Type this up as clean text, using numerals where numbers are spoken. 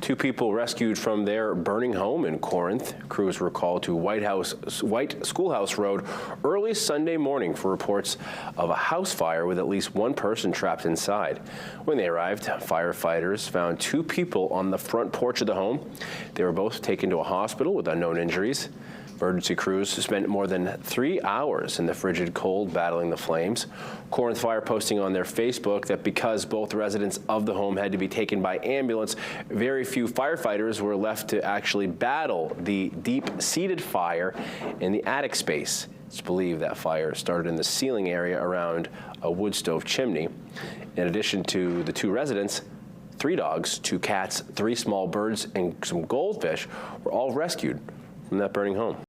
Two people rescued from their burning home in Corinth. Crews were called to White Schoolhouse Road early Sunday morning for reports of a house fire with at least one person trapped inside. When they arrived, firefighters found two people on the front porch of the home. They were both taken to a hospital with unknown injuries. Emergency crews spent more than 3 hours in the frigid cold battling the flames. Corinth Fire posting on their Facebook that because both residents of the home had to be taken by ambulance, very few firefighters were left to actually battle the deep-seated fire in the attic space. It's believed that fire started in the ceiling area around a wood stove chimney. In addition to the two residents, 3 dogs, 2 cats, 3 small birds, and some goldfish were all rescued from that burning home.